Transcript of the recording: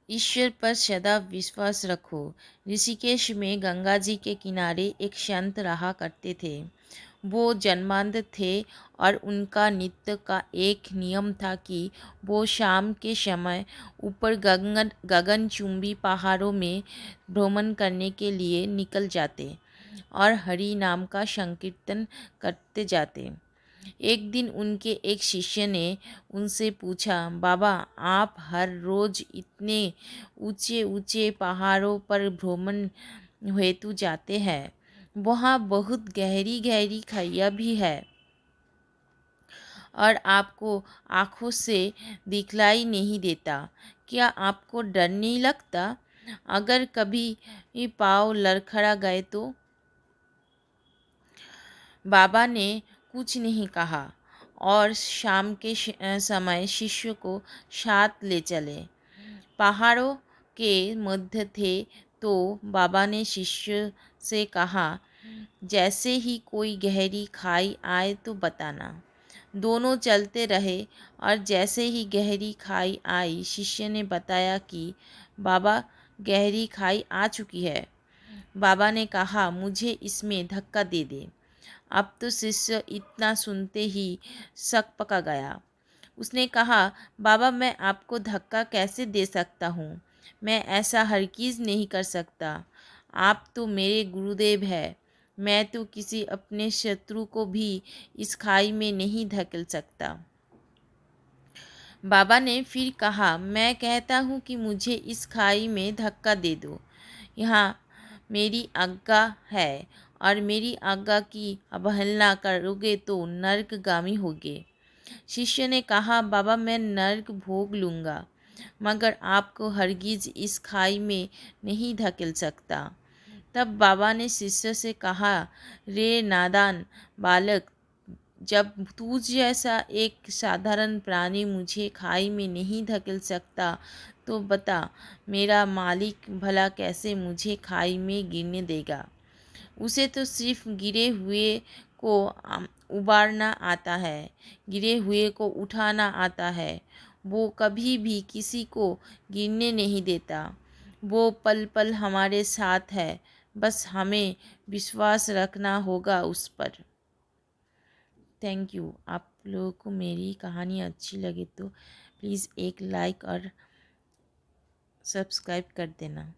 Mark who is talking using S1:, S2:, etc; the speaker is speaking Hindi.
S1: ईश्वर पर सदा विश्वास रखो। ऋषिकेश में गंगा जी के किनारे एक संत रहा करते थे। वो जन्मांध थे और उनका नित्य का एक नियम था कि वो शाम के समय ऊपर गगनचुंबी पहाड़ों में भ्रमण करने के लिए निकल जाते और हरि नाम का संकीर्तन करते जाते। एक दिन उनके एक शिष्य ने उनसे पूछा, बाबा, आप हर रोज इतने ऊंचे ऊंचे पहाड़ों पर भ्रमण हेतु जाते हैं, वहाँ बहुत गहरी गहरी खाइयाँ भी है और आपको आँखों से दिखलाई नहीं देता। क्या आपको डर नहीं लगता? अगर कभी पाँव लड़खड़ा गए तो? बाबा ने कुछ नहीं कहा और शाम के समय शिष्य को साथ ले चले। पहाड़ों के मध्य थे तो बाबा ने शिष्य से कहा, जैसे ही कोई गहरी खाई आए तो बताना। दोनों चलते रहे और जैसे ही गहरी खाई आई, शिष्य ने बताया कि बाबा, गहरी खाई आ चुकी है। बाबा ने कहा, मुझे इसमें धक्का दे दे। अब तो शिष्य इतना सुनते ही सक पका गया। उसने कहा, बाबा, मैं आपको धक्का कैसे दे सकता हूँ? मैं ऐसा हरगिज़ नहीं कर सकता। आप तो मेरे गुरुदेव हैं। मैं तो किसी अपने शत्रु को भी इस खाई में नहीं धकेल सकता। बाबा ने फिर कहा, मैं कहता हूँ कि मुझे इस खाई में धक्का दे दो। यहाँ मेरी आज्ञा है और मेरी आज्ञा की अवहेलना करोगे तो नरकगामी होगे। शिष्य ने कहा, बाबा, मैं नर्क भोग लूँगा मगर आपको हरगिज़ इस खाई में नहीं धकेल सकता। तब बाबा ने शिष्य से कहा, रे नादान बालक, जब तू जैसा एक साधारण प्राणी मुझे खाई में नहीं धकेल सकता तो बता, मेरा मालिक भला कैसे मुझे खाई में गिरने देगा? उसे तो सिर्फ गिरे हुए को उबारना आता है, गिरे हुए को उठाना आता है। वो कभी भी किसी को गिरने नहीं देता। वो पल पल हमारे साथ है, बस हमें विश्वास रखना होगा उस पर। Thank you. आप लोगों को मेरी कहानी अच्छी लगे तो प्लीज़ एक लाइक और सब्सक्राइब कर देना।